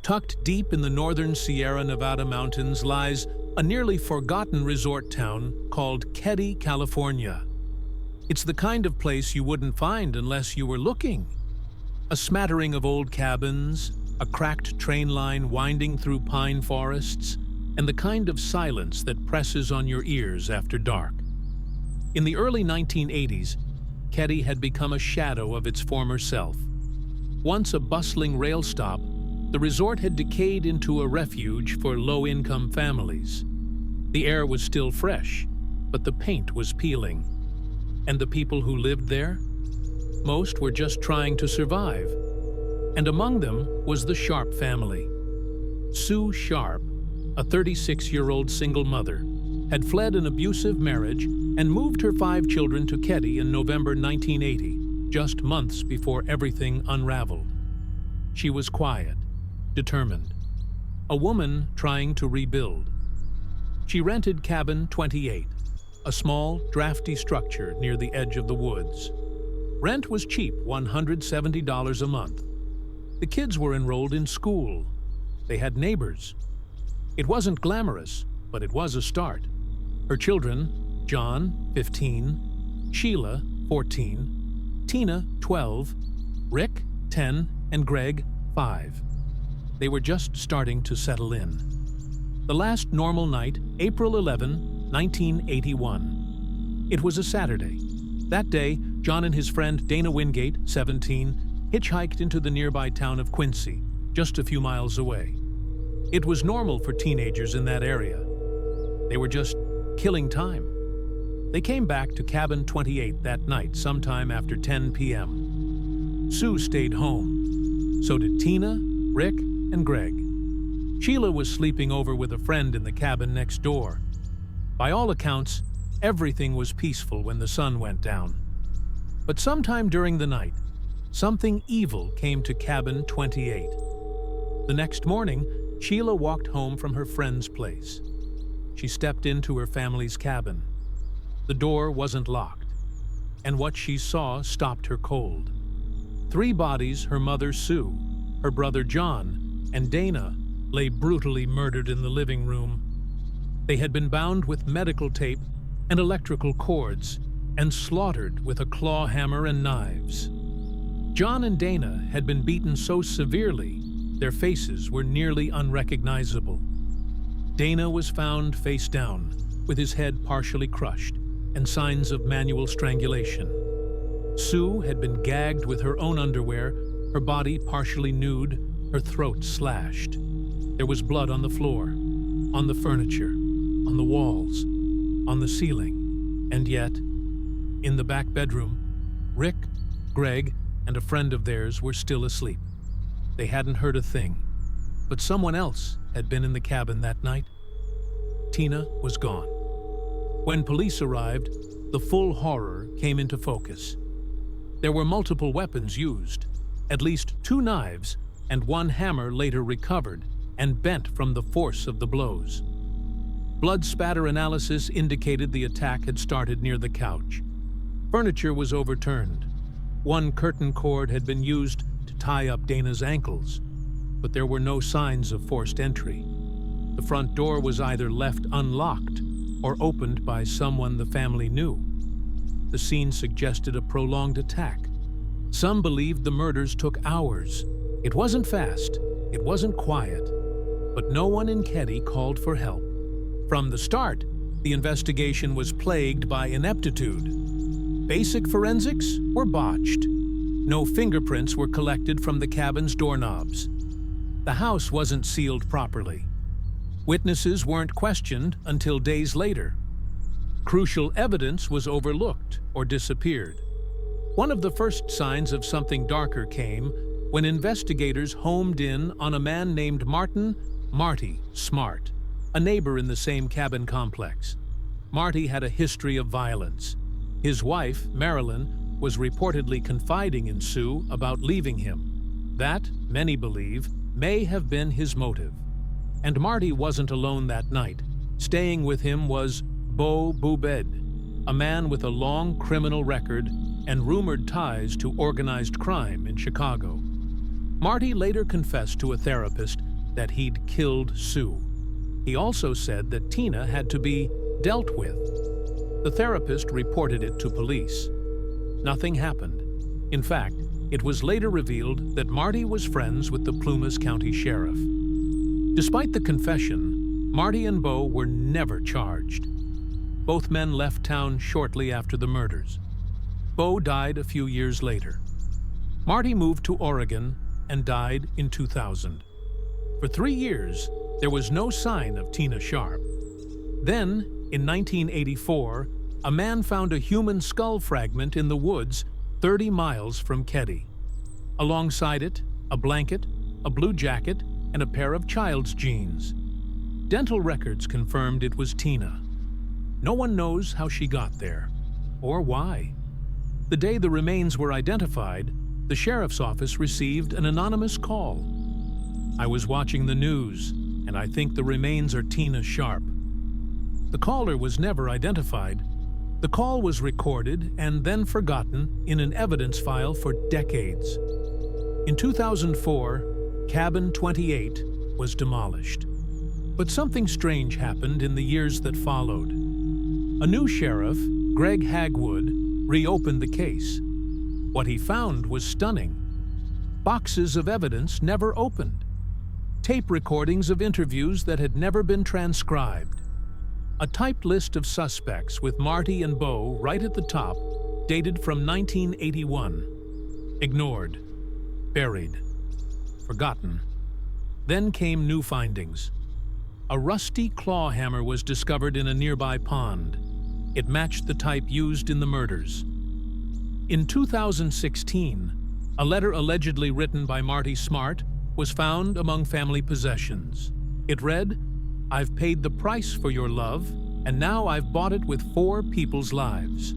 Tucked deep in the northern Sierra Nevada mountains lies a nearly forgotten resort town called Keddie, California. It's the kind of place you wouldn't find unless you were looking. A smattering of old cabins, a cracked train line winding through pine forests, and the kind of silence that presses on your ears after dark. In the early 1980s, Keddie had become a shadow of its former self. Once a bustling rail stop, the resort had decayed into a refuge for low-income families. The air was still fresh, but the paint was peeling. And the people who lived there? Most were just trying to survive. And among them was the Sharp family. Sue Sharp, a 36-year-old single mother, had fled an abusive marriage and moved her 5 children to Keddie in November 1980, just months before everything unraveled. She was quiet, determined, a woman trying to rebuild. She rented Cabin 28, a small, drafty structure near the edge of the woods. Rent was cheap, $170 a month. The kids were enrolled in school. They had neighbors. It wasn't glamorous, but it was a start. Her children, John, 15, Sheila, 14, Tina, 12, Rick, 10, and Greg, 5. They were just starting to settle in. The last normal night, April 11, 1981. It was a Saturday. That day, John and his friend Dana Wingate, 17, hitchhiked into the nearby town of Quincy, just a few miles away. It was normal for teenagers in that area. They were just killing time. They came back to Cabin 28 that night sometime after 10 p.m. Sue stayed home. So did Tina, Rick, and Greg. Sheila was sleeping over with a friend in the cabin next door. By all accounts, everything was peaceful when the sun went down. But sometime during the night, something evil came to Cabin 28. The next morning, Sheila walked home from her friend's place. She stepped into her family's cabin. The door wasn't locked, and what she saw stopped her cold. 3 bodies, her mother Sue, her brother John, and Dana, lay brutally murdered in the living room. They had been bound with medical tape and electrical cords and slaughtered with a claw hammer and knives. John and Dana had been beaten so severely their faces were nearly unrecognizable. Dana was found face down, with his head partially crushed and signs of manual strangulation. Sue had been gagged with her own underwear, her body partially nude, her throat slashed. There was blood on the floor, on the furniture, on the walls, on the ceiling, and yet, in the back bedroom, Rick, Greg, and a friend of theirs were still asleep. They hadn't heard a thing, but someone else had been in the cabin that night. Tina was gone. When police arrived, the full horror came into focus. There were multiple weapons used, at least 2 knives and 1 hammer later recovered and bent from the force of the blows. Blood spatter analysis indicated the attack had started near the couch. Furniture was overturned. 1 curtain cord had been used to tie up Dana's ankles, but there were no signs of forced entry. The front door was either left unlocked or opened by someone the family knew. The scene suggested a prolonged attack. Some believed the murders took hours. It wasn't fast, it wasn't quiet, but no one in Keddie called for help. From the start, the investigation was plagued by ineptitude. Basic forensics were botched. No fingerprints were collected from the cabin's doorknobs. The house wasn't sealed properly. Witnesses weren't questioned until days later. Crucial evidence was overlooked or disappeared. One of the first signs of something darker came when investigators homed in on a man named Marty Smart, a neighbor in the same cabin complex. Marty had a history of violence. His wife, Marilyn, was reportedly confiding in Sue about leaving him. That, many believe, may have been his motive. And Marty wasn't alone that night. Staying with him was Beau Boubed, a man with a long criminal record and rumored ties to organized crime in Chicago. Marty later confessed to a therapist that he'd killed Sue. He also said that Tina had to be dealt with. The therapist reported it to police. Nothing happened. In fact, it was later revealed that Marty was friends with the Plumas County Sheriff. Despite the confession, Marty and Bo were never charged. Both men left town shortly after the murders. Bo died a few years later. Marty moved to Oregon and died in 2000. For 3 years, there was no sign of Tina Sharp. Then, in 1984, a man found a human skull fragment in the woods 30 miles from Keddie. Alongside it, a blanket, a blue jacket, and a pair of child's jeans. Dental records confirmed it was Tina. No one knows how she got there, or why. The day the remains were identified, the sheriff's office received an anonymous call. "I was watching the news, and I think the remains are Tina Sharp." The caller was never identified. The call was recorded and then forgotten in an evidence file for decades. In 2004, Cabin 28 was demolished. But something strange happened in the years that followed. A new sheriff, Greg Hagwood, reopened the case. What he found was stunning. Boxes of evidence never opened. Tape recordings of interviews that had never been transcribed. A typed list of suspects with Marty and Bo right at the top, dated from 1981. Ignored. Buried. Forgotten. Then came new findings. A rusty claw hammer was discovered in a nearby pond. It matched the type used in the murders. In 2016, a letter allegedly written by Marty Smart was found among family possessions. It read, "I've paid the price for your love, and now I've bought it with 4 people's lives."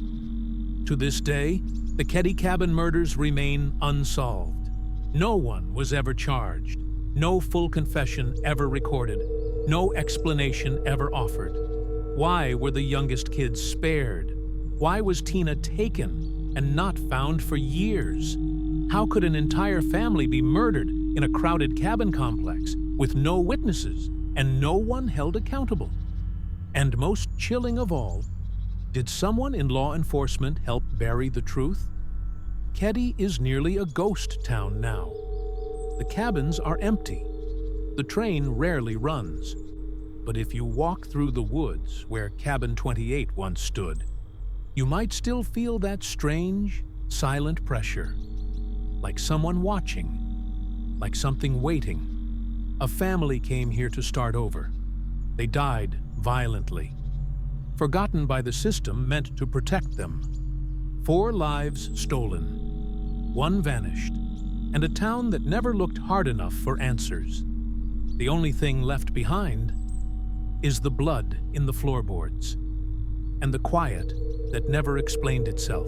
To this day, the Keddie Cabin murders remain unsolved. No one was ever charged. No full confession ever recorded. No explanation ever offered. Why were the youngest kids spared? Why was Tina taken and not found for years? How could an entire family be murdered in a crowded cabin complex with no witnesses and no one held accountable? And most chilling of all, did someone in law enforcement help bury the truth? Keddie is nearly a ghost town now. The cabins are empty. The train rarely runs. But if you walk through the woods where Cabin 28 once stood, you might still feel that strange, silent pressure. Like someone watching. Like something waiting. A family came here to start over. They died violently. Forgotten by the system meant to protect them. 4 lives stolen. 1 vanished. And a town that never looked hard enough for answers. The only thing left behind is the blood in the floorboards and the quiet that never explained itself.